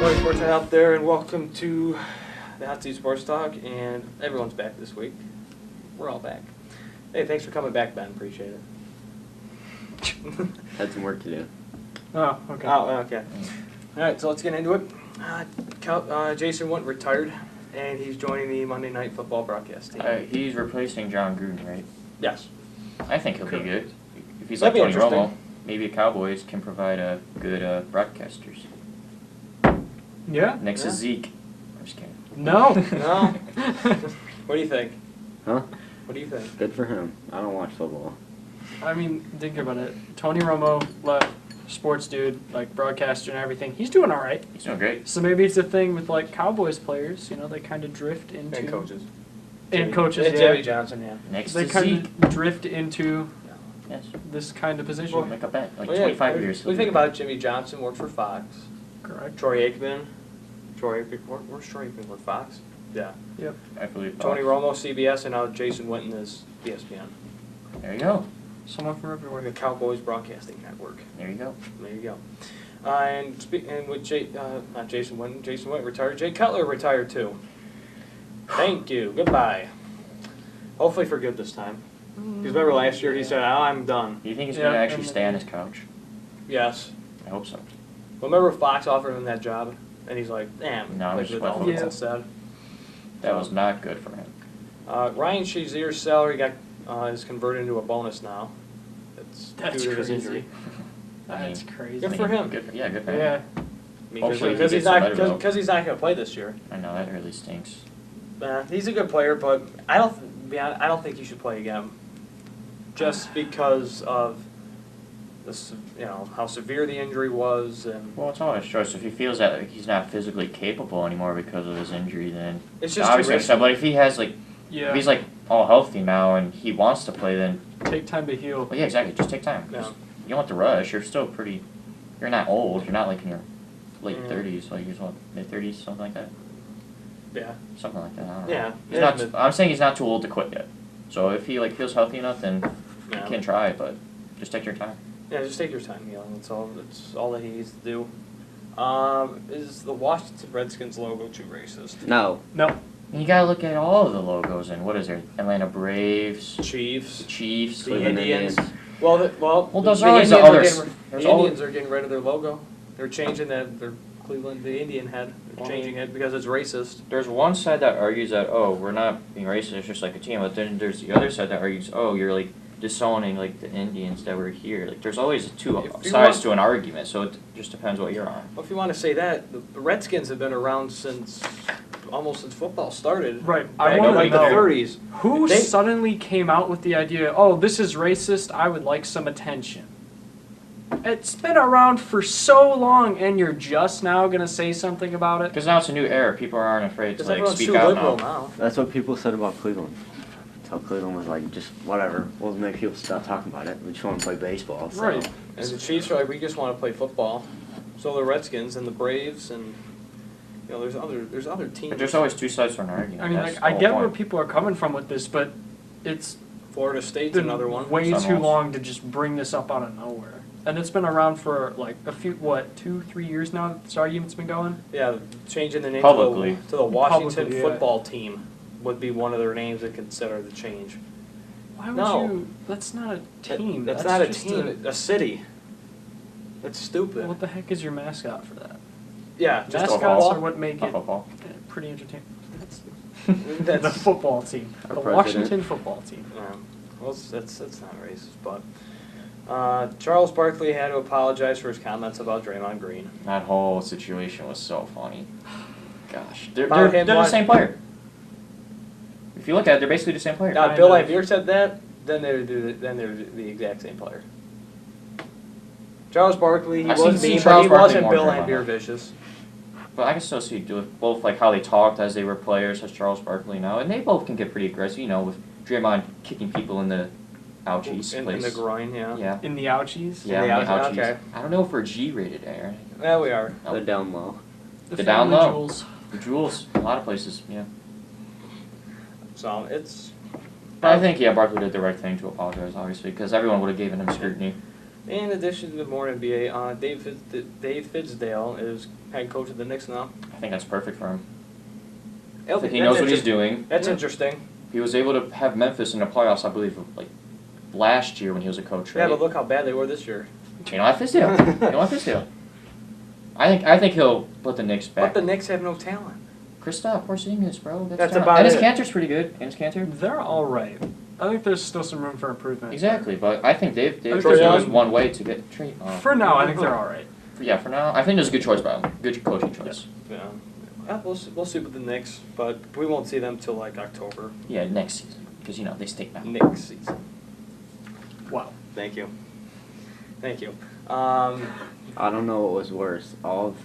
Morning sports out there, and welcome to the Hot Seat Sports Talk. And everyone's back this week. We're all back. Hey, thanks for coming back, Ben. Appreciate it. Had some work to do. Oh, okay. All right, so let's get into it. Jason Wint retired, and he's joining the Monday Night Football broadcast team. He's replacing John Gruden, right? Yes. I think he'll be good. If he's That'd like be Tony interesting. Romo, maybe the Cowboys can provide a good broadcasters. Yeah. Next to Zeke. I'm just kidding. No. No. What do you think? Huh? What do you think? Good for him. I don't watch football. I mean, think about it. Tony Romo, sports dude, like broadcaster and everything. He's doing all right. He's doing great. So maybe it's a thing with like Cowboys players. You know, they kind of drift into And coaches. coaches. Yeah. Jimmy Johnson, yeah. Next They to kind Zeke. of drift into Yes. this kind of position. We'll make a bet. Like Well, yeah, 25 years. What do you think about it? Jimmy Johnson worked for Fox. Correct. Troy Aikman. Where's Troy Aikman? With Fox? Yeah. Yep. I believe Tony Romo, CBS, and now Jason Witten is ESPN. There you go. Someone from everywhere. The Cowboys Broadcasting Network. There you go. There you go. And with not Jason Witten retired. Jay Cutler retired too. Thank you. Goodbye. Hopefully for good this time. Because remember last year he said, "Oh, I'm done." Do you think he's Yeah, going to actually and- stay on his couch? Yes. I hope so. Well, remember Fox offered him that job, and he's like, "Damn." No, like he the just went Dolphins for it. instead. That was not good for him. Ryan Shazier's salary is converted into a bonus now. That's due to his crazy. injury. That's crazy. Good for him. Good, yeah, good for Yeah. him. Because Hopefully he he's gets not some better though. because he's not going to play this year. I know, that really stinks. He's a good player, but I don't think he should play again. Just because of this, how severe the injury was, and Well, it's all his choice. If he feels that he's not physically capable anymore because of his injury, then it's just too obviously risky. But if he has if Yeah. he's all healthy now and he wants to play, then Take time to heal. well, yeah, exactly. Just take time. Yeah. You don't have to rush. You're still pretty. You're not old. You're not like in your late Yeah. 30s. Like you're mid 30s, something like that. Yeah. Something like that. I don't Yeah. know. He's Yeah, not. but- I'm saying he's not too old to quit yet. So if he feels healthy enough, then Yeah. you can try. But just take your time. Yeah, just take your time, That's all. That's all that he needs to do. Is the Washington Redskins logo too racist? No. No. And you gotta look at all of the logos and what is there? Atlanta Braves, Chiefs, the Chiefs, the Cleveland Indians. Indians. Well, those the are always the Indians others. getting- There's the always- Indians are getting rid of their logo. They're changing that. Their the Indian head. They're changing it because it's racist. There's one side that argues that, oh, we're not being racist, it's just like a team, but then there's the other side that argues, oh, you're disowning the Indians that were here. There's always two If you sides want- to an argument, so it just depends what you're on. Well, if you want to say that, the Redskins have been around almost since football started. Right. I I know, want like to the know 30s. who They- suddenly came out with the idea. Oh, this is racist. I would like some attention. It's been around for so long, and you're just now gonna say something about it. Because now it's a new era, people aren't afraid Because to everyone's speak too out liberal now. now. That's what people said about Cleveland. Until Cleveland was just whatever. We'll make people stop talking about it. We just want to play baseball. So. Right. And the Chiefs are we just want to play football. So the Redskins and the Braves and there's other teams. But there's always two sides to an argument. I mean, That's the I whole get point. where people are coming from with this, but it's Florida State's been another one. way too Sunwolves. long to just bring this up out of nowhere. And it's been around for a few, 2-3 years now that this argument's been going? Yeah, changing the name Publicly. to the Washington Publicly, yeah. Football Team would be one of their names to consider the change. Why would No. you? That's not a team. That's not a just team. A city. That's stupid. What the heck is your mascot for that? Yeah, just football. Mascots football. are what make it Football. pretty entertaining. That's That's- the football team. The president. Washington football team. Well, that's not racist, but Charles Barkley had to apologize for his comments about Draymond Green. That whole situation was so funny. Gosh. They're About him the what? same player. If you look at it, they're basically the same player. Now, if Bill Laimbeer said that, then they would the exact same player. Charles Barkley, he I've was seen mean, but Charles he Barkley wasn't more Bill Draymond. Laimbeer vicious. But I can still see both how they talked as they were players, as Charles Barkley now, and they both can get pretty aggressive. With Draymond kicking people in the ouchies In place. the groin, yeah. Yeah. In the ouchies? Yeah, In the in the ouchies, ouchies. okay. I don't know if we're G-rated, Aaron. Yeah, we are. Oh. They're down low. The The down family low. jewels. The jewels, a lot of places, yeah. So it's. But I think, Barkley did the right thing to apologize, obviously, because everyone would have given him scrutiny. In addition to the more NBA, Dave Fidsdale is head coach of the Knicks now. I think that's perfect for him. That's He knows what he's interest- doing. That's interesting. He was able to have Memphis in the playoffs, I believe, like last year when he was a coach, right? Yeah, but look how bad they were this year. You know what, Fizdale? You know what, Fizdale? I think he'll put the Knicks back. But the Knicks have no talent. Kristaps Porzingis, bro. That's talent. about Enes it. Kanter's pretty good. Enes Kanter. They're all right. I think there's still some room for improvement. Exactly, but I think Dave Trae Fizdale Young? is one way to get Trae. For now, I think they're all right. Yeah, for now, I think there's a good choice by him. Good coaching choice. Yeah. We'll see with the Knicks, but we won't see them till like October. Yeah, next season, because you know they stink now. Knicks season. Wow. Thank you. Thank you. I don't know what was worse, all of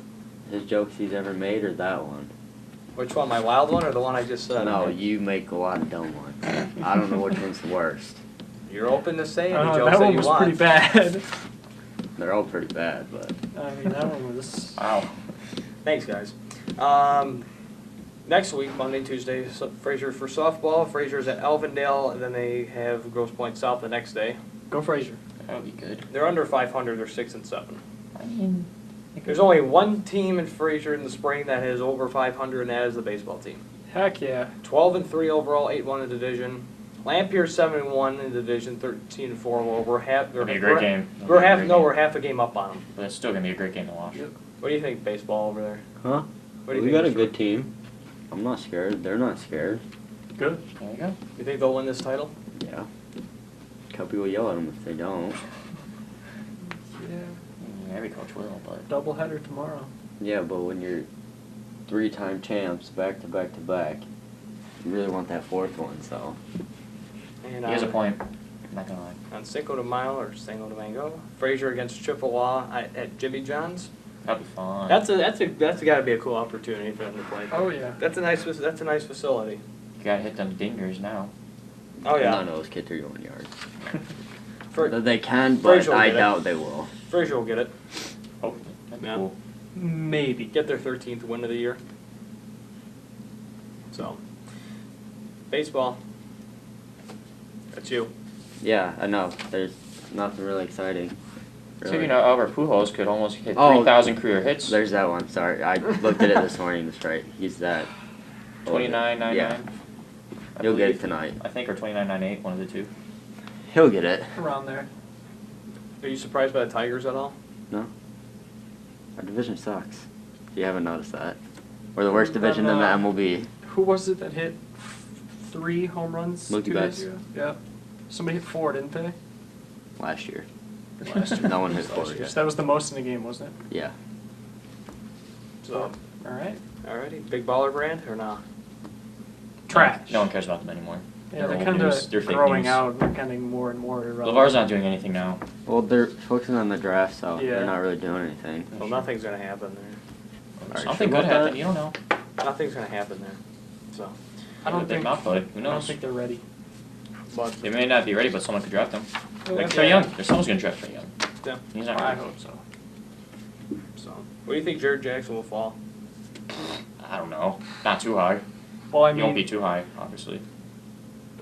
his jokes he's ever made or that one. Which one, my wild one or the one I just said? No, you make a lot of dumb ones. I don't know which one's the worst. You're open to say any jokes That that one you was want. pretty bad. They're all pretty bad, but I mean, that one was. Wow. Thanks, guys. Next week, Monday, Tuesday, Fraser for softball. Fraser's at Elvendale, and then they have Grosse Pointe South the next day. Go Frazier. That would be good. They're under 500. They're 6-7. I mean, There's only one team in Fraser in the spring that has over 500, and that is the baseball team. Heck yeah. 12-3 overall, 8-1 in the division. Lampier 7-1 in the division, 13-4 over. We're half. it'll be a great game. It'll We're be a half. great No, game. we're half a game up on them. But it's still gonna be a great game to watch. What do you think, baseball over there? huh? What do you We think? got a Mr. good team. I'm not scared. They're not scared. Good. There you go. You think they'll win this title? Yeah. Cuppy will yell at them if they don't. Yeah. Every coach will, but Doubleheader tomorrow. Yeah, but when you're 3-time champs back to back to back, you really want that fourth one, so. And he has a point. I'm not gonna lie. on Cinco de Mayo or Cinco de Mango, Fraser against Chippewa at Jimmy John's. That'd be fun. That's got to be a cool opportunity for them to play. Oh yeah. That's a nice facility. You gotta hit them dingers now. Oh yeah. None of those kids are going yards. Fra- They can, but Frazier will I get it. doubt they will. Fraser will get it. Oh, that'd be Yeah. cool. Maybe. Get their 13th win of the year. So, baseball. That's you. Yeah, I know. There's nothing really exciting. So really. you know, Albert Pujols could almost hit Oh, 3,000 career hits. There's that one. Sorry, I looked at it this morning. That's right. He's that. 29.99. Yeah, I he'll get believe. it tonight. I think, or 29.98, one of the two. He'll get it. Around there. Are you surprised by the Tigers at all? No. Our division sucks. If you haven't noticed that, we're the worst division in the MLB. Who was it that hit 3 home runs Mookie 2 Betts. days ago? Yeah. Somebody hit 4, didn't they? Last year. Last year. No one hit 4 So yet. that was the most in the game, wasn't it? Yeah. So, All right. alrighty. Big baller brand or not? Trash. No one cares about them anymore. Yeah, they're old kind news. of They're fake growing news. out. They're kind of more and more irrelevant. LeVar's not doing anything now. Well, they're focusing on the draft, so Yeah. they're not really doing anything. Well, nothing's gonna happen there. Are you Something sure could about happen. that? You don't know. Nothing's gonna happen there. So, I don't They think. might, but who I don't knows? think they're ready. but They may not be ready, but someone could draft them. Like Yeah. Trae Young. There's someone's gonna draft Trae Young. yeah. He's not I ready. hope so. So, what do you think Jared Jackson will fall? I don't know. Not too high. Well, I He won't be mean, too high, obviously.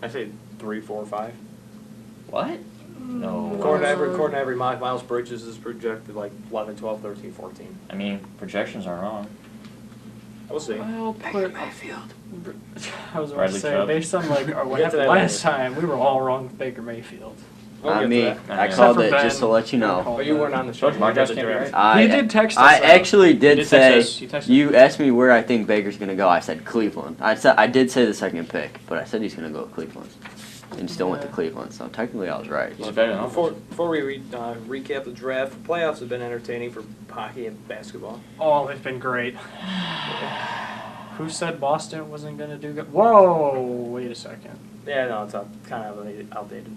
I say 3, 4, 5. What? No. According to every mock, Miles Bridges is projected like 11, 12, 13, 14. I mean, projections are wrong. We'll see. well, but Mayfield. I was about Bradley to say, Chubb. based on like what We'll get to happened that last later. time, we were all wrong with Baker Mayfield. We'll get to me. that. I Except called for it Ben. just to let you know. But you weren't on the show. George Marcus can't be right. I, did text us, I though. actually He did did say text us. He texted you asked me where I think Baker's gonna go. I said Cleveland. I did say the second pick, but I said he's gonna go to Cleveland, and still went to Yeah. Cleveland. So technically, I was right. He's better than Before we recap the draft, playoffs have been entertaining for hockey and basketball. Oh, they've been great. Who said Boston wasn't going to do good? Whoa, wait a second. Yeah, no, it's kind of outdated.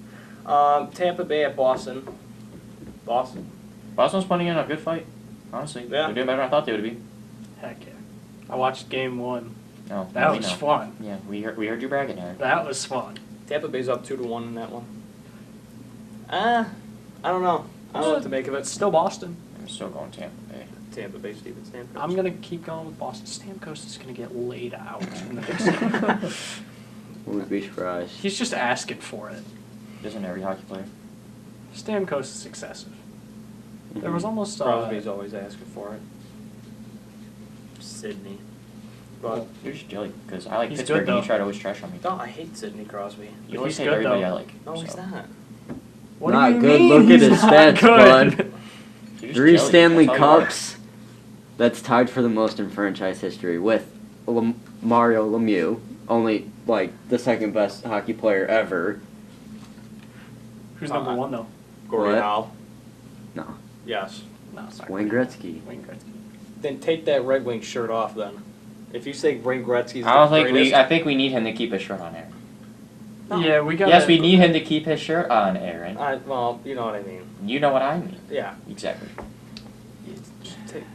Tampa Bay at Boston. Boston. Boston's putting in a good fight. Honestly, Yeah. they're doing better than I thought they would be. Heck yeah. I watched game 1. No, That we was know. fun. Yeah, we heard you bragging there. That was fun. Tampa Bay's up 2-1 in that one. I don't know. I don't know what to make of It's it. still Boston. I'm still going Tampa Bay. Tampa Bay, Steven Stamkos. I'm going to keep going with Boston. Stamkos is going to get laid out in the next game. Would be surprised. He's just asking for it. Isn't every hockey player? Stamkos is excessive. There was almost Crosby's always asking for it. Sidney. But You're just jelly because I like He's Pittsburgh good, and you though. try to always trash on me. no, I hate Sidney Crosby. You always He's hate good, everybody though. I like. No, he's so. not. What Not do you good. mean Look at he's his not stats, good? bud. You're just 3 jelly, Stanley that's all you are. Cups. That's tied for the most in franchise history with Mario Lemieux, only like the second best hockey player ever. Who's number one though? Gordie What? Howe. No, Yes. No, it's not Wayne Gretzky. Wayne Gretzky. Then take that Red Wing shirt off then. If you say Wayne Gretzky's I don't the think greatest, I think we need him to keep his shirt on, Aaron. No. Yeah, we got. Yes, we need him to keep his shirt on, Aaron. well, you know what I mean. You know what I mean. Yeah. Exactly.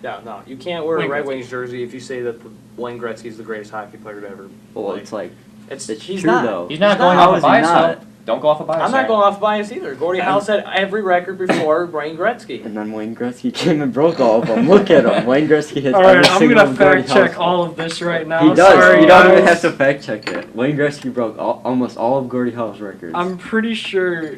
No, you can't wear a Wayne Red Gretzky. Wings jersey if you say that Wayne Gretzky's the greatest hockey player to ever. Well, play. it's like It's it's true though. He's not He's going not. off How a is he bias, not? though. Don't go off a bias. I'm not Aaron. going off bias either. Gordie Howe said every record before Wayne Gretzky. And then Wayne Gretzky came and broke all of them. Look at him. Wayne Gretzky hits All every right, I'm single gonna one Gordie fact check Howe's. all of this right now. He does. Sorry, You don't even guys. have to fact check it. Wayne Gretzky broke almost all of Gordie Howe's records. I'm pretty sure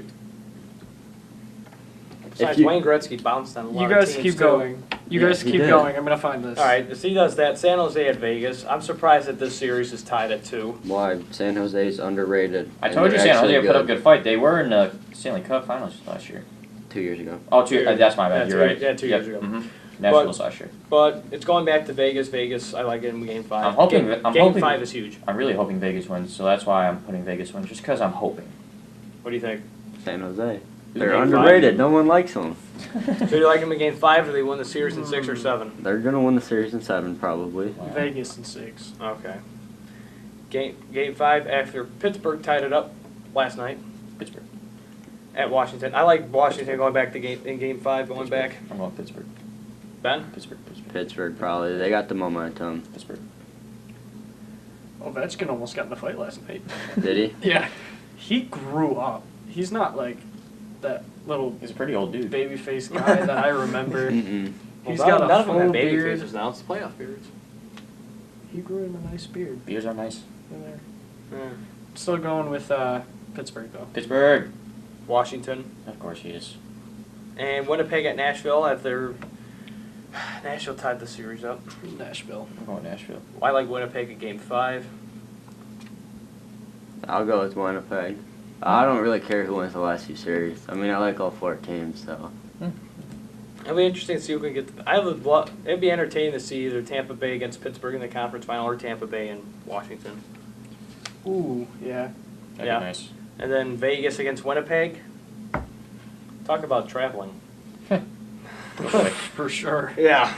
Besides, you- Wayne Gretzky bounced on a lot you of guys teams, keep too. going. You Yeah, guys he keep did. going. I'm gonna find this. All right, so he does that. San Jose at Vegas. I'm surprised that this series is tied at 2. Why? San Jose is underrated. I and told you they're San Jose actually put up a good fight. They were in the Stanley Cup Finals last year. 2 years ago. Oh, that's my bad. Yeah, You're two- right. yeah, 2 years ago. Mm-hmm. Nationals last year. But it's going back to Vegas. Vegas, I like it in Game 5. I'm hoping Game, that- I'm game hoping- 5 is huge. I'm really hoping Vegas wins, so that's why I'm putting Vegas wins, just because I'm hoping. What do you think? San Jose. Is They're it Game underrated. No one likes them. So do you like them in Game 5, or they win the series in 6 or 7? They're gonna win the series in 7 probably. Wow. Vegas in 6. Okay. Game 5 after Pittsburgh tied it up last night Pittsburgh. at Washington. I like Washington going back to Game 5, going back. I'm going Pittsburgh. Ben? Pittsburgh. Pittsburgh. Pittsburgh probably. They got the momentum. Pittsburgh. Ovechkin almost got in a fight last night. Did he? Yeah, he grew up. He's not like that little He's a pretty old dude. baby face guy that I remember. Mm-mm. He's Well, got none a of them have full baby beard. faces now. It's playoff beards. He grew in a nice beard. Beers are nice. Yeah. Still going with Pittsburgh though. Pittsburgh. Washington. Of course he is. And Winnipeg at Nashville after Nashville tied the series up. Nashville. I'm going Nashville. I like Winnipeg at Game 5. I'll go with Winnipeg. I don't really care who wins the last few series. I mean, I like all 4 teams, so. It'll be interesting to see who can get. It'd be entertaining to see either Tampa Bay against Pittsburgh in the conference final or Tampa Bay and Washington. Ooh, yeah. That'd Yeah. be nice. And then Vegas against Winnipeg. Talk about traveling. Go for it. For sure. Yeah.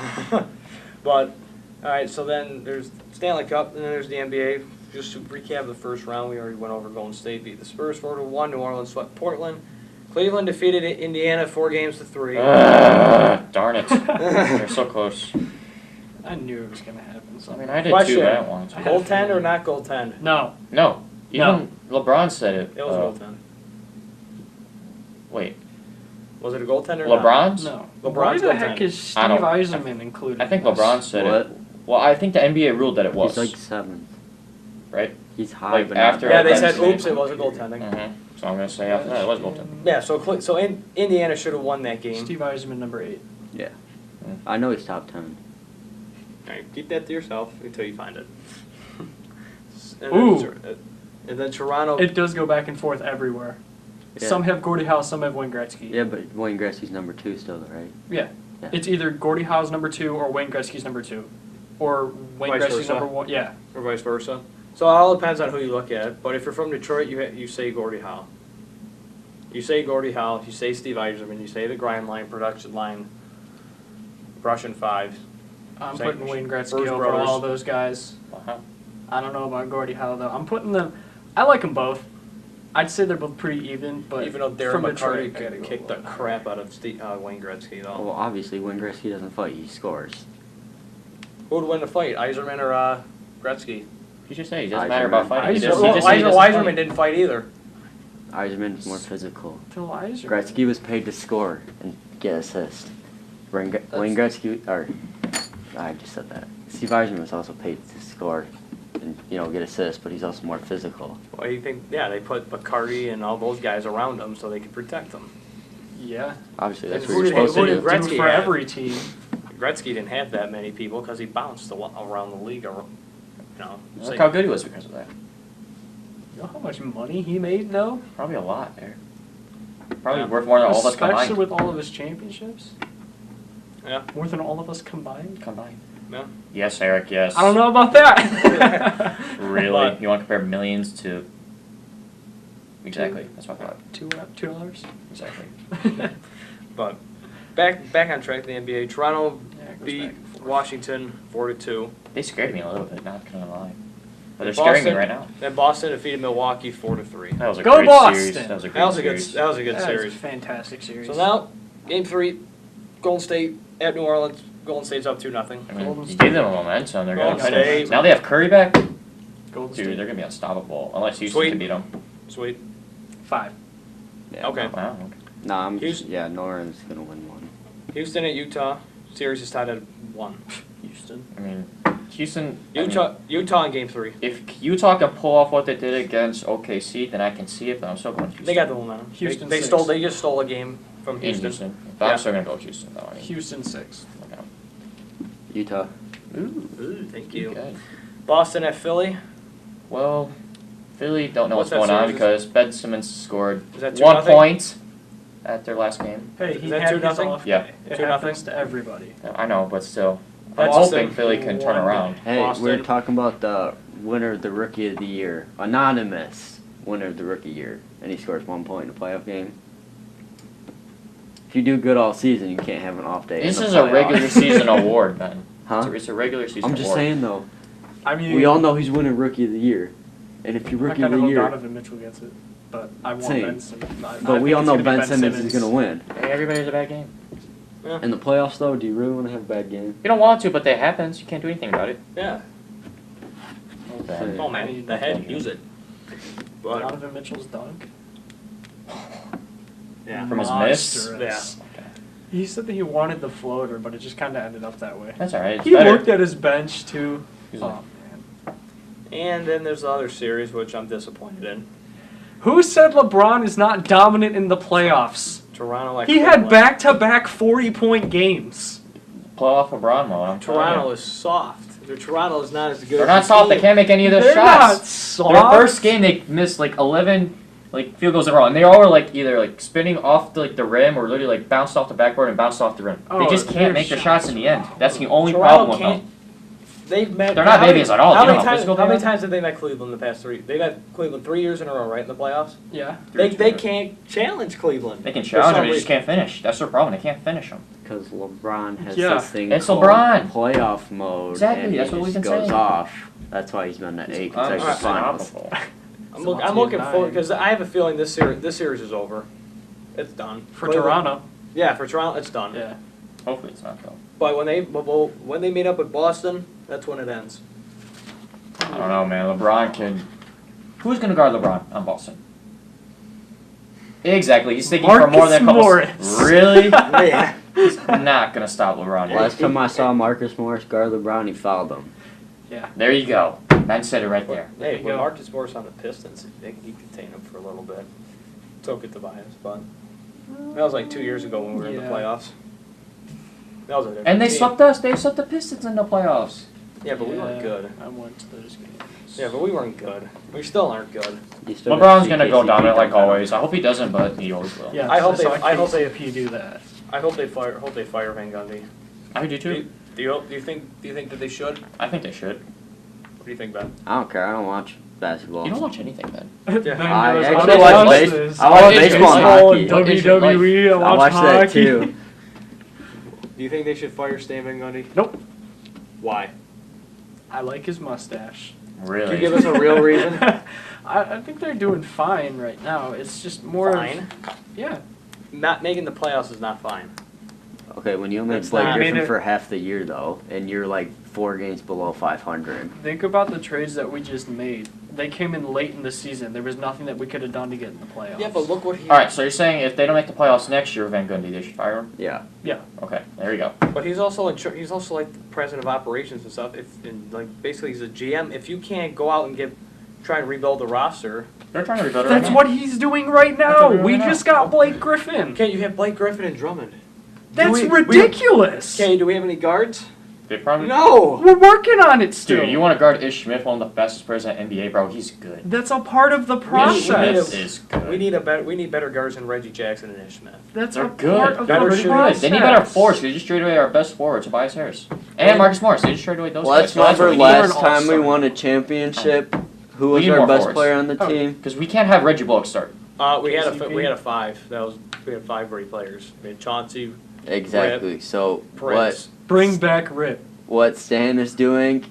But, all right, so then there's Stanley Cup, and then there's the NBA. Just to recap the first round, we already went over Golden State beat the Spurs 4-1. New Orleans swept Portland. Cleveland defeated Indiana 4-3. Darn it. They're so close. I knew it was gonna happen. I mean, I did Question. too, but I don't want to. Goaltend or not goaltend? No. No. Even LeBron said it. It was goaltend. Wait. Was it a goaltend or not? LeBron's? No. LeBron's Why the goaltend. heck is I Steve don't- Yzerman included? I think in this? LeBron said What? it. Well, I think the NBA ruled that it was. He's like 7th. Right? He's high, Like but after- not Yeah, they bad. said, oops, it wasn't goaltending. Mm-hmm. So I'm going to say after that it was goaltending. Yeah, so Indiana should have won that game. Steve Yzerman, number 8. Yeah. I know he's top 10. All right, keep that to yourself until you find it. And Ooh. And then Toronto. It does go back and forth everywhere. Yeah. Some have Gordie Howe, some have Wayne Gretzky. Yeah, but Wayne Gretzky's number 2 still, though, right? Yeah. Yeah. It's either Gordie Howe's number 2 or Wayne Gretzky's number 2. Or Wayne Vice Gretzky's versa. number 1. Yeah. Or vice versa. So it all depends on who you look at. But if you're from Detroit, you say Gordie Howe. You say Gordie Howe, you say Steve Yzerman, you say the grind line, production line, Russian 5. I'm Same. putting Wayne Gretzky Bruce over Brothers. all those guys. Uh-huh. I don't know about Gordie Howe, though. I'm putting them... I like them both. I'd say they're both pretty even, but Even though Darren from McCarty Detroit, I gotta go kicked the with crap out of Wayne Gretzky, though. Well, obviously, Wayne Gretzky doesn't fight. He scores. Who would win the fight, Yzerman or Gretzky? You should say it doesn't matter about Yzerman. fighting. He Yzerman. just, Well, he just said he doesn't Yzerman fight. didn't fight either. Yzerman's more physical. Phil Yzerman. Gretzky was paid to score and get assists. Wayne Gretzky, or I just said that. Steve Yzerman was also paid to score and get assists, but he's also more physical. Well, you think? Yeah, they put McCarty and all those guys around him so they could protect them. Yeah. Obviously, that's And what you're who supposed to did do. Gretzky for have? every team. Gretzky didn't have that many people because he bounced around the league. Look how good he was because of that. You know how much money he made though? Probably a lot there. Probably Yeah. worth more than all of us Especially combined. with all of his championships. Yeah. More than all of us combined. Yeah. Yes, Eric. Yes. I don't know about that. Really? But- You want to compare millions to? Exactly. That's what I thought. $2. Exactly. But back on track. The NBA. Toronto Yeah, it goes beat back and forth. Washington 4-2. They scared me a little bit. Not gonna lie. But they're And scaring me Boston- right now. Then Boston defeated Milwaukee 4-3. That was a Go great Boston! series. That was a great That was a series. good. That was a good That is series. a fantastic series. So now, Game 3, Golden State at New Orleans. Golden State's up 2-0. I mean, Golden you State. gave them a momentum. They're Golden gonna finish. State. Now they have Curry back. Golden Dude, State. they're gonna be unstoppable unless Houston Sweet. can beat them. Sweet. 5. Yeah. Okay. Wow. Okay. Nah, Houston- yeah, Noran's gonna win one. Houston at Utah. Series is tied at 1. Houston. I mean, Houston. I mean, Utah in Game 3. if Utah can pull off what they did against OKC, then I can see it. But I'm still going Houston. They got the momentum. Houston They 6. stole. They just stole a game from in Houston. Houston. But Yeah. I'm still gonna go with Houston though. I mean, Houston 6. okay. Utah. Ooh, thank you. Good. Boston at Philly. Well, Philly don't know What's what's, that going on series? because Ben Simmons scored Is that 1 2-0? point at their last game. Hey, Is he that had his 2-0? off Yeah. day. It 2-0? happens to everybody. I know, but still, I'm That's hoping just Philly can turn one around. day. Hey, Boston. we're talking about the winner of the Rookie of the Year. Anonymous winner of the Rookie year. And he scores 1 point in a playoff game. If you do good all season, you can't have an off day. This in the is a playoffs. regular season award, man. Huh? It's a regular season I'm award. just saying though. I mean, We all know he's winning Rookie of the Year. And if you're I Rookie of kind of the hope Year, Donovan Mitchell gets it, but I want Same. Ben Simmons. but we all know Ben Simmons is going to win. Hey, everybody has a bad game. In the playoffs though, do you really want to have a bad game? You don't want to, but that happens. You can't do anything about it. Yeah. Same. Oh man, the head, use it. But Donovan Mitchell's dunk. yeah. From his miss? Monstrous. Yeah. He said that he wanted the floater, but it just kind of ended up that way. That's all right. It's He better. looked at his bench too. He's Oh like, man. And then there's the other series which I'm disappointed in. Who said LeBron is not dominant in the playoffs? Toronto. He had back-to-back 40-point games. playoff LeBron, though. I'm telling Toronto you. is soft. Toronto is not as good. They're as not the soft. They team. can't make any of their They're shots. not soft. Their first game, they missed like 11 field goals in a row, and they all were like either like spinning off the rim or literally like bounced off the backboard and bounced off the rim. They Oh, just their can't make their shots in the end. That's the only Toronto problem with can't. them. They've met. They're not how many- babies at all. How You know many how times? physical How they many are? times have they met Cleveland the past 3? They've had Cleveland 3 years in a row, right in the playoffs. Yeah. They can't challenge Cleveland. They can for challenge some them, they just reason. can't finish. That's their problem. They can't finish them. Because LeBron has Yeah. this thing It's called LeBron. playoff mode. Exactly, And that's he what we've just been goes saying. off. That's why he's been at 8 consecutive finals. Unstoppable. I'm looking forward because I have a feeling this series is over. It's done For Cleveland- Toronto. Yeah, for Toronto, it's done. Yeah. Hopefully it's not though. But when they meet up with Boston, that's when it ends. I don't know, man. LeBron can. Who's gonna guard LeBron on Boston? Exactly. He's thinking for more than a couple. Morris. Really? Yeah. He's not gonna stop LeBron. Last time I saw Marcus Morris guard LeBron, he fouled him. There you go. Ben said it right there. Hey, you when go. Marcus Morris on the Pistons, he contained him for a little bit. Took it to Tobias, but that was like 2 years ago when we were in the Yeah. playoffs. That was a different And they team. swept us. They swept the Pistons in the playoffs. Yeah, but we weren't good. I went to those games. Yeah, but we weren't good. We still aren't good. You still got LeBron's gonna go CKCP dominant like coming. always. I hope he doesn't, but he always will. Yeah, I hope so they- I I hope hope if you do that. I hope they fire Van Gundy. I do Do too. you think that they should? I think they should. What do you think, Ben? I don't care. I don't watch basketball. You don't watch anything, Ben. Yeah. Ben I goes, actually don't watch watch baseball. this. I watch What is baseball and your hockey. What is your WWE, I watch that hockey. too. Do you think they should fire Stan Van Gundy? Nope. Why? I like his mustache. Really? Can you give us a real reason? I think they're doing fine right now. It's just more Fine. Yeah. Not making the playoffs is not fine. Okay, when you only That's Blake not- Griffin I mean, for half the year though, and you're like 4 games below 500. Think about the trades that we just made. They came in late in the season. There was nothing that we could have done to get in the playoffs. Yeah, but look what he. All right, so you're saying if they don't make the playoffs next year, Van Gundy, they should fire him? Yeah. Okay, there you go. But he's also he's also like the president of operations and stuff. Basically he's a GM. If you can't go out and get trying to rebuild the roster. They're trying to rebuild it That's right now. what he's doing right That's now. what they're We doing just now. got Blake Griffin. Can't you have Blake Griffin and Drummond? That's we- ridiculous. Okay, do we have any guards? They probably. No. We're working on it still. Dude, you want to guard Ish Smith, one of the best players in the NBA, bro? He's good. That's a part of the We need process. Smith is good. We need better guards than Reggie Jackson and Ish Smith. That's They're a good. part of Better the shooters. process. They need better forwards. They just traded away our best forward, Tobias Harris, and Marcus Morris. They just traded away those Let's guys. So that's what remember we need. last time we all-star. won a championship. Who We was need our more best forwards. player on the Oh. team? Because we can't have Reggie Bullock start. We had KCP? we had a five. We had 5 great players. We had Chauncey, Exactly. So Prince. Bring back Rip. what Stan is doing,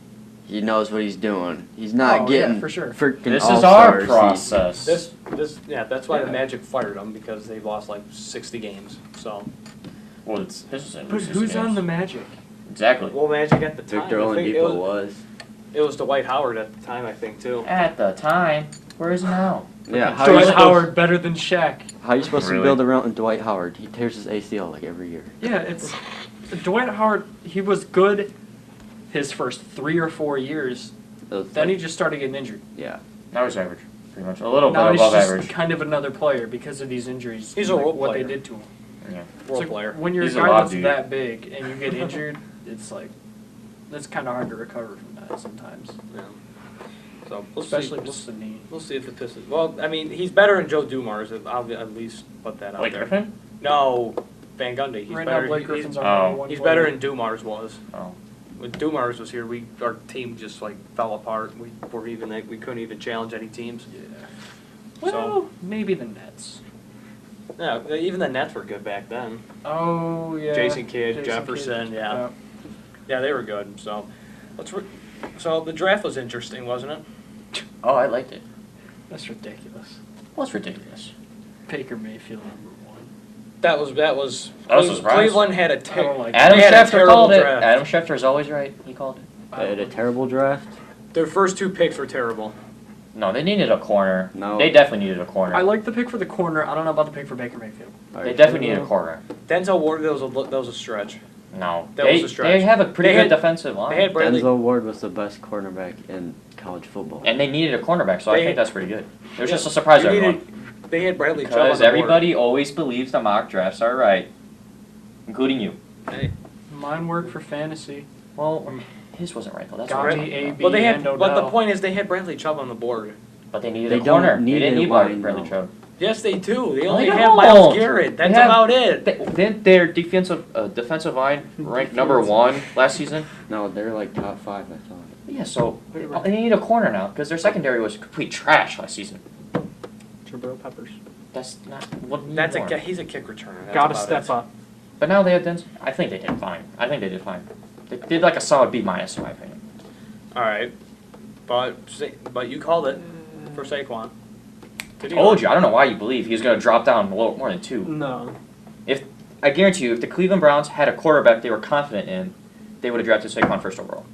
he knows what he's doing. He's not Oh, yeah, getting for sure. freaking This is all-stars. our process. That's why the Yeah. Magic fired him, because they've lost like 60 games. So Well, it's his. But who's on the Magic? Exactly. well, Magic at the time. Victor I think Oladipo was. it was Dwight Howard at the time, I think too. At the time, where is he now? Yeah, how are you Dwight supposed, Howard better than Shaq. how you supposed Really? to build around Dwight Howard? He tears his ACL like every year. Yeah, it's Dwight Howard. He was good his first 3 or 4 years. It was Then like- he just started getting injured. yeah. Now he's average, pretty much. A little Now bit he's above just average. kind of another player because of these injuries. He's and, a role what player. they did to him. Yeah. Role It's like, player. when you're He's a a guy lob that's dude. that big and you get injured, it's like it's kind of hard to recover from that sometimes. Yeah. So we'll Especially see. with the knee. We'll see if the Pistons. Well, I mean, he's better than Joe Dumars. I'll at least put that out Blake there. Griffin? No, Van Gundy. He's Right better. now, Blake he's Griffin's Oh. our number one he's player. better than Dumars was. Oh. When Dumars was here, our team just like fell apart. We couldn't even challenge any teams. Yeah. Well, maybe the Nets. Yeah, even the Nets were good back then. Oh yeah. Jason Kidd, Jefferson, yeah. Yeah, they were good. So, so the draft was interesting, wasn't it? Oh, I liked it. That's ridiculous. Well, it's ridiculous. Baker Mayfield number 1. That was That was a surprise. Cleveland had a I don't like Adam They had a Schefter terrible called it. draft. Adam Schefter is always right. He called it. They had a terrible draft. Their first 2 picks were terrible. No, they needed a corner. No. They definitely needed a corner. I like the pick for the corner. I don't know about the pick for Baker Mayfield. They definitely needed a corner. Denzel Ward, that was a stretch. No. That they, was a stretch. They have a pretty They good had- defensive line. They had Bradley. Denzel Ward was the best cornerback in college football. And they needed a cornerback, so I They- think that's pretty good. There's Yeah. just a surprise to You everyone. needed- They had Bradley Chubb on Because the board. everybody always believes the mock drafts are right, including you. Hey. Mine work for fantasy. Well, his wasn't right though. That's Got what me, I'm talking about. AB, Well, they had. and But the Odell. point is, they had Bradley Chubb on the board. But they needed They a corner. don't need They didn't a need line, Bradley though. Chubb. Yes, they do. They No, only they have don't. Myles Garrett. That's They have- about it. Their defensive line ranked number 1 last season. No, they're like top 5, I thought. Yeah, so they need a corner now because their secondary was complete trash last season. Jabril Peppers. That's not what. That's more. he's a kick returner. That's Gotta about step it. up. But now they have Denzel. I think they did fine. They did like a solid B minus in my opinion. All right, but you called it for Saquon. Did he Told you. I don't know why you believe he was going to drop down below more than 2. No. I guarantee you, if the Cleveland Browns had a quarterback they were confident in, they would have drafted Saquon first overall.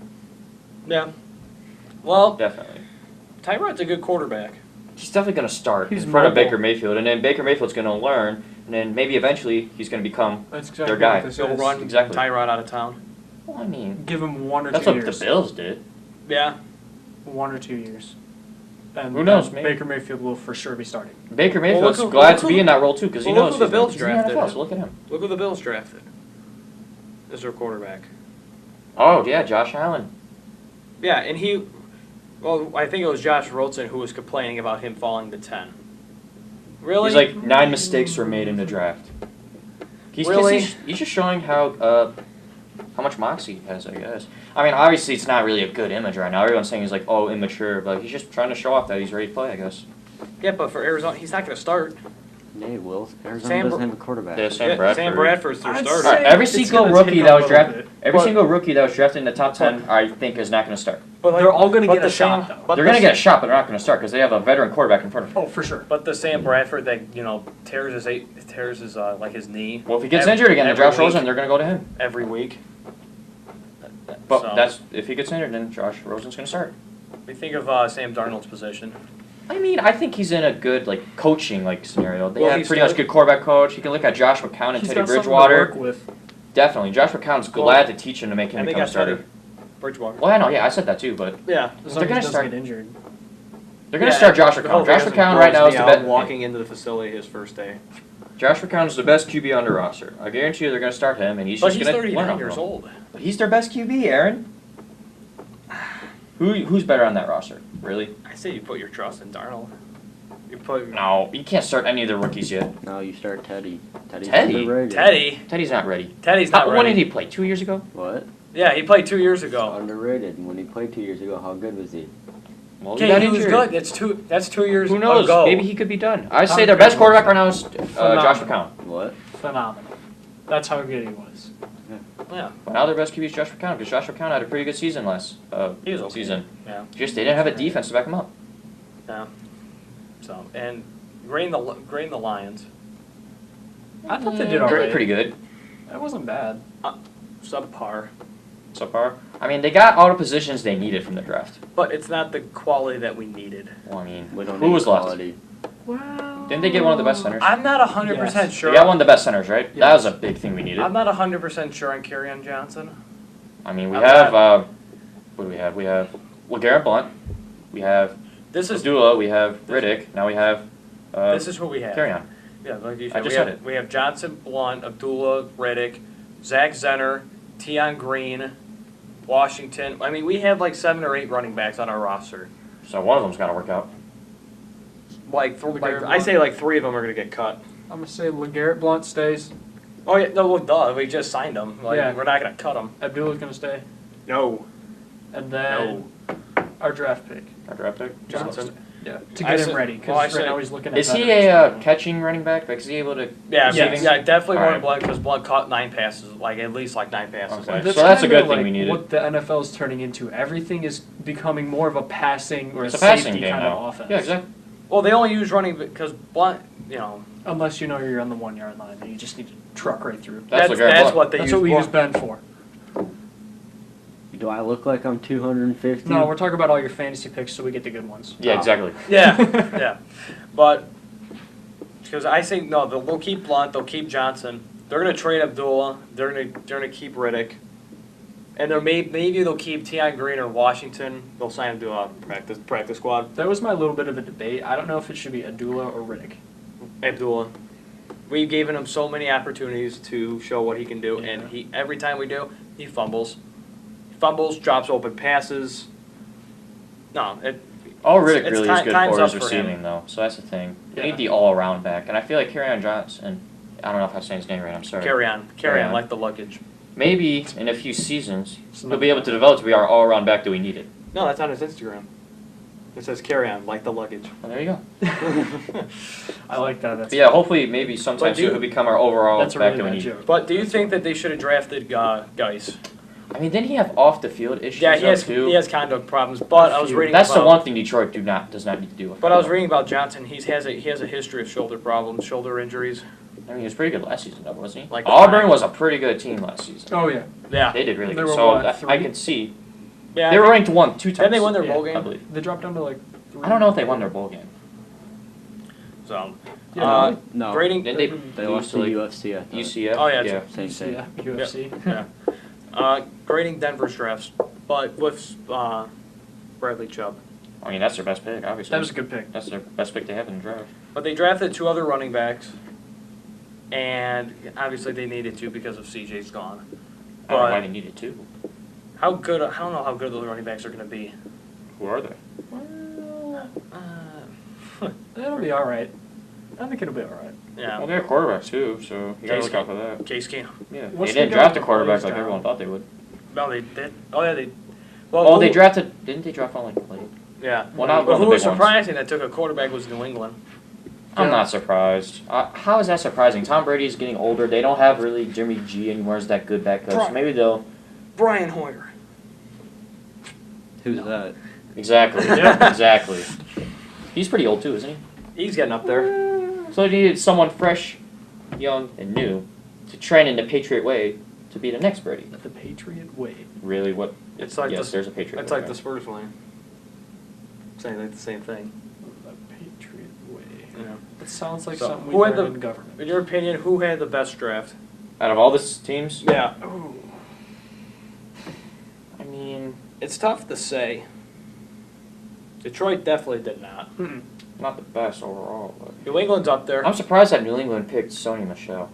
Yeah. Well, Definitely. Tyrod's a good quarterback. He's definitely going to start He's in front of mobile. Baker Mayfield, and then Baker Mayfield's going to learn, and then maybe eventually he's going to become. That's exactly Their guy. what this He'll is. run Exactly. Tyrod out of town. Well, I mean, Give him 1 or that's 2 what years. the Bills did. Yeah. 1 or 2 years. And Who knows, then maybe. Baker Mayfield will for sure be starting. Baker Well, Mayfield's look who- glad look to who- be in that role too because he well, look knows who the Bills he's in the drafted. NFL, so look at him. Look who the Bills drafted as their quarterback. Oh yeah, Josh Allen. Yeah, and well, I think it was Josh Rosen who was complaining about him falling to 10. Really? He's like 9 mistakes were made in the draft. Really? He's just showing how much moxie he has, I guess. I mean, obviously it's not really a good image right now. Everyone's saying he's like, oh, immature, but he's just trying to show off that he's ready to play, I guess. Yeah, but for Arizona, he's not going to start. Yeah, he will. Arizona Sam doesn't have a quarterback. Yeah, Sam Yeah, Bradford. Sam Bradford's their I'd starter. All right, say every it's single gonna rookie take that a was little drafted, bit. every But- single rookie that was drafted in the top 10, I think is not going to start. But like- They're all going to but get the a shot, Sam- though. but They're the going to get a Sam- shot, but they're not going to start because they have a veteran quarterback in front of them. Oh, for sure. But the Sam Bradford that tears his like his knee. Well, if he gets every- injured again, and every Josh week- Rosen, they're going to go to him. every week. But So, if he gets injured, then Josh Rosen's going to start. we think of Sam Darnold's position. I mean, I think he's in a good coaching scenario. They Well, have he's pretty still- much good quarterback coach. You can look at Josh McCown and He's Teddy got something to Bridgewater. work with. Definitely, Josh McCown's Well, glad to teach him to make him And they become a got Teddy starter. Bridgewater. Well, I know, yeah, I said that too, but Yeah. As They're long gonna as he start- doesn't get injured. They're going to start Josh McCown. Josh McCown right now is the best. Walking into the facility his first day. Josh McCown is the best QB on the roster. I guarantee you they're going to start him, and he's just going to learn 39 years old. But he's their best QB, Aaron. Who's better on that roster? Really? I say you put your trust in Darnold. You put No, you can't start any of the rookies yet. No, you start Teddy. Teddy? Teddy's not ready. Teddy's not ready. When did he play? 2 years ago? What? Yeah, he played 2 years ago. Underrated. When he played 2 years ago, how good was he? Well, Okay, he was good. That's 2 years Who knows? ago. Maybe he could be done. I say their best quarterback right now is Josh McCown. What? Phenomenal. That's how good he was. Yeah. But now their best QB is Josh McCown because Josh McCown had a pretty good season last He was okay. season. Yeah. Just they didn't have a defense to back him up. Yeah. So and grading the Lions. I thought they did all right. Pretty good. That wasn't bad. Subpar. So far. I mean, they got all the positions they needed from the draft. But it's not the quality that we needed. Well, I mean, We don't who need was left? quality. Well, Didn't they get one of the best centers? I'm not 100% Yes. sure. They got one of the best centers, right? That Yes. was a big thing we needed. I'm not 100% sure on Kerryon Johnson. I mean, we I'm have, not- what do we have? We have, Garrett Blunt. We have This is Abdullah. We have Riddick. Now we have, this is who we have. carry on. Yeah, like you I said, just we said have, it. We have Johnson, Blunt, Abdullah, Riddick, Zach Zenner, Tion Green, Washington. I mean, we have like 7 or 8 running backs on our roster. So one of them's got to work out. I say like 3 of them are gonna get cut. I'm gonna say LeGarrette Blunt stays. Oh yeah, no, well, duh. We just signed him. Like, Yeah. we're not gonna cut him. Abdullah's gonna stay, No. and then our draft pick Our draft pick. Johnson. Yeah, to I get him said- ready well, I because right said- now he's looking at. Is he veterans a right now. catching running back? Like, is he able to? Yeah, receiving? yeah, definitely more Alright. than Blunt because Blunt caught 9 passes, like at least like 9 passes. Okay. Like, So that's a kinda good thing like we needed. What the NFL is turning into, everything is becoming more of a passing or It's a a passing safety game kind now. of offense. Yeah, exactly. well, they only use running because Blunt, you know, Unless you know you're on the 1 yard line and you just need to truck right through. That's what Garrett that's Blunt. what they That's use. what we use Blunt. Ben for. Do I look like I'm 250? No, we're talking about all your fantasy picks, so we get the good ones. Yeah, exactly. Yeah, yeah, but because I think no, they'll keep Blunt, they'll keep Johnson. They're gonna trade Abdullah. They're gonna keep Riddick, and maybe they'll keep Tion Green or Washington. They'll sign him to a practice squad. That was my little bit of a debate. I don't know if it should be Abdullah or Riddick. Abdullah. We've given him so many opportunities to show what he can do, Yeah. and every time we do, he fumbles. Fumbles, drops open passes. No, All Riddick It's really ti- is good time's for up is for him. receiving, though. So that's the thing. We Yeah. need the all-around back, and I feel like Kerryon Johnson. I don't know if I'm saying his name right. I'm sorry. carry on, Carry on. like the luggage. Maybe in a few seasons So he'll be able to develop to be our all-around back that we needed. No, that's on his Instagram. It says carry on, like the luggage. Well, there you go. I like that. That's But yeah, hopefully maybe sometime But do soon you- he'll become our overall that's a back really that we bad need. joke. But do you think that they should have drafted Geis? I mean, didn't he have off-the-field issues Yeah, he has too? he has conduct problems. But I was few. reading That's about, the one thing Detroit does not need to do with. But I was reading about Johnson. He has a history of shoulder problems, shoulder injuries. I mean, he was pretty good last season, though, wasn't he? Like Auburn the- was a pretty good team last season. Oh yeah, Yeah, They did really They good. were So what, I 3? can see yeah. they were ranked 2 times. Then they won their bowl I game. believe. they dropped down to like. 3. I don't know if they won their bowl game. So, Yeah, No. grading. Didn't they? They lose lost to like UFC, I thought. UCF. Oh, yeah, yeah. Same thing. Yeah, UFC. Yeah. Grading Denver's drafts, but with Bradley Chubb. I mean, that's their best pick, obviously. That was a good pick. That's their best pick they have in the draft. But they drafted 2 other running backs, and obviously they needed to because of CJ's gone. I don't know why But they needed 2. how good? I don't know how good those running backs are going to be. Who are they? It'll be all right. I think it'll be all right. Yeah. Well, they're quarterbacks too, so you gotta Case look out for that. Case Keenum. Yeah, What's they didn't the draft guy a quarterback that like plays everyone down? thought they would. No, they did. Oh yeah, they. Well, Oh, who- they drafted. Didn't they draft one like late? Yeah. Well, not But one of who the was big ones. surprising that took a quarterback was New England. I'm Yeah. not surprised. How is that surprising? Tom Brady's getting older. They don't have really Jimmy G anymore as that good back coach. So maybe they'll. Brian Hoyer. Who's that? Exactly. Yeah. Exactly. He's pretty old too, isn't he? He's getting up there. So they needed someone fresh, young, and new to train in the Patriot way to be the next Brady. The Patriot way. Really, what? It's like yes, the- there's a Patriot. It's way, like the right? Spurs line. Saying like the same thing. The Patriot way. Yeah. It sounds like So, something we who had learned the- in government. In your opinion, who had the best draft? Out of all the teams, Yeah. Oh. I mean, It's tough to say. Detroit definitely did not. Mm-mm. Not the best overall, but New England's up there. I'm surprised that New England picked Sony Michel.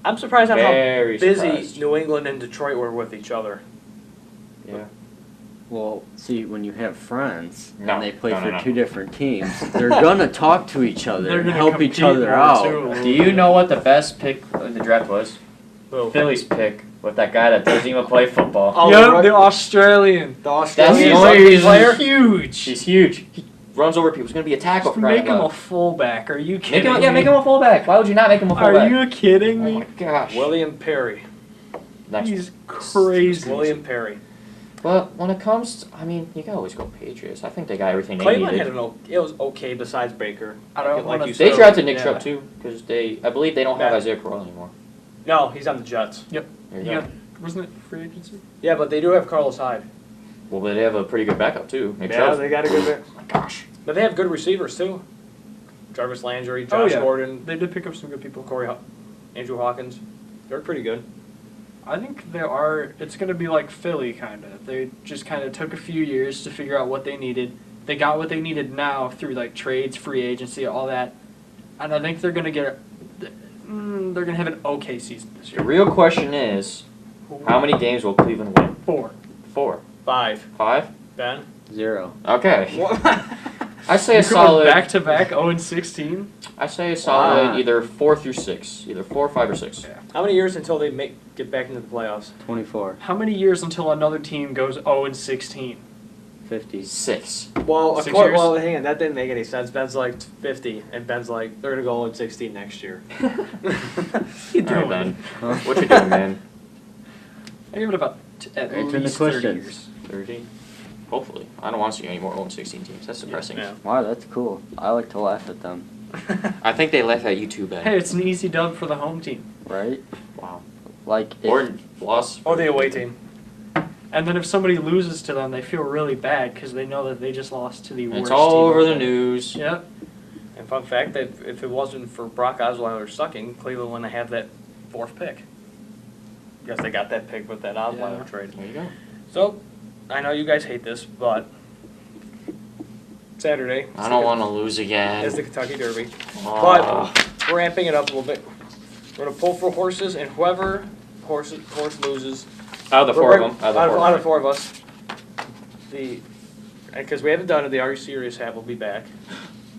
I'm surprised at how Very busy surprised. New England and Detroit were with each other. Yeah. Well, see, when you have friends No, and they play no, no, for no. two different teams, they're gonna talk to each They're other and gonna help each compete other more, out. too. Do you know what the best pick in the draft was? Who? Philly's pick with that guy that doesn't even play football. Oh, Yep, right. the Australian. The Australian That's the rugby only reason- player. Huge. He's huge. He runs over people. He's gonna be a tackle. Just for crying make him out a loud. fullback. Are you Make kidding him, me? make him a fullback. Why would you not make him a Are fullback? you kidding Oh me? my gosh. William Perry. Next He's one. crazy. William Perry. But when it comes to, I mean, you can always go Patriots. I think they got everything they Cleveland needed. had it was okay besides Baker. I don't like wanna you They said. drafted Nick Yeah. Chubb too, because I believe they don't have Yeah. Isaiah Crowell anymore. No, he's on the Jets. There you You go. got, wasn't it free agency? Yeah, but they do have Carlos Hyde. Well, they have a pretty good backup too. Nick Yeah, Chubb. they got a good bit. Oh my gosh. But they have good receivers too. Jarvis Landry, Oh, Josh yeah. Gordon, They did pick up some good people. Andrew Hawkins. They're pretty good. I think they are. It's going to be like Philly, kind of. They just kind of took a few years to figure out what they needed. They got what they needed now through like trades, free agency, all that. And I think they're going to get. They're going to have an okay season this The year. real question is, how many games will Cleveland win? 4. 4, 5. 5. Ben? 0. Okay. I say a You're going solid. back to back 0-16. I say a solid Wow. either 4 through 6, either 4, 5, or 6. How many years until they get back into the playoffs? 24. How many years until another team goes 0-16? 50. 6. Well, 6 years? well, hang on, that didn't make any sense. Ben's like 50, and Ben's like, they're going to go 16 next year. You All right, doing? Ben. What you doing, man? I give it about at Answering the least 30 questions. years. 30? Hopefully. I don't want to see any more 0-16 teams. That's depressing. Yeah. Wow, that's cool. I like to laugh at them, I think they laugh at you too, Ben. Hey, it's an easy dub for the home team. right? Wow. Like, Or loss. Or the away team. And then if somebody loses to them, they feel really bad because they know that they just lost to the worst It's all team. over the news. Yep. And fun fact, that if it wasn't for Brock Osweiler sucking, Cleveland wouldn't have that 4th pick. Guess they got that pick with that Osweiler Yeah. trade. There you go. So, I know you guys hate this, but Saturday I don't want to lose again. is the Kentucky Derby. Oh. But we're amping it up a little bit. We're gonna pull for horses, and whoever horse loses, Out of the 4 of them. out of 4 of us, because we haven't done it, the Are You Serious hat will be back,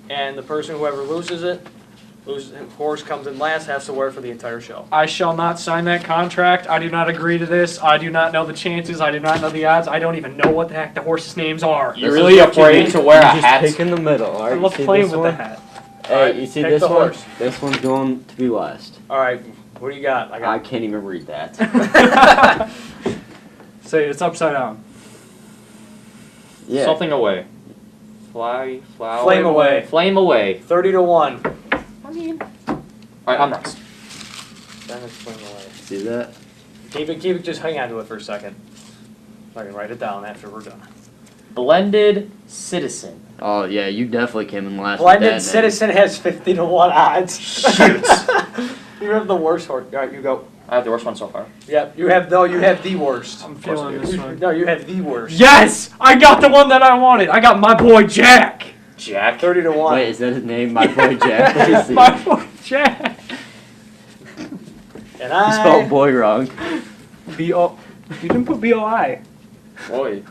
and the person whoever loses, horse comes in last, has to wear it for the entire show. I shall not sign that contract. I do not agree to this. I do not know the chances. I do not know the odds. I don't even know what the heck the horses' names are. You're really afraid to wear a just hat? pick in the middle. All I right, love you see playing this with one? the hat. Hey, Alright, you see pick this the one? horse. This one's going to be last. All right, what do you got? I can't even read that. Say it's upside down. Yeah. Something away. Flame away. Flame away. 30-1. I mean. Alright, I'm next. That is flame away. See that? Keep it. Just hang on to it for a second. So I can write it down after we're done. Blended Citizen. Oh yeah, you definitely came in last. with Blended that name. Citizen has 50-1 odds. Shoot. You have the worst horse. All right, you go. I have the worst one so far. Yep, you have the worst. I'm course I feeling do. this one. No, you have the worst. Yes! I got the one that I wanted. I got my boy Jack. Jack. 30-1. Wait, is that his name? My boy Jack. Let me see. My boy Jack. And You I spelled boy wrong. B-O. You didn't put B-O-I. Boy.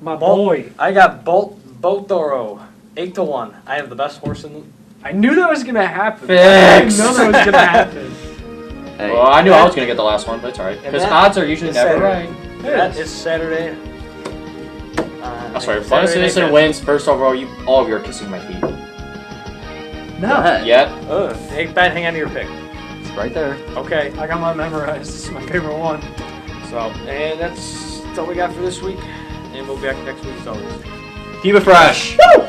My Bolt- boy. I got Boltoro. 8-1. I have the best horse in the. I knew that was gonna happen. Fix. I knew that was gonna happen. Hey, Well, I knew I was going to get the last one, but it's alright. And Because that odds are usually is never Saturday. right. That is Saturday. I'm sorry, if Blended Saturday Citizen night. wins first overall, all of you are kissing my feet. go No. ahead. Yep. Hey, Ben, hang on to your pick. It's right there. Okay. I got mine memorized. This is my favorite one. So, and that's all we got for this week. And we'll be back next week as always. Keep it fresh. Woo!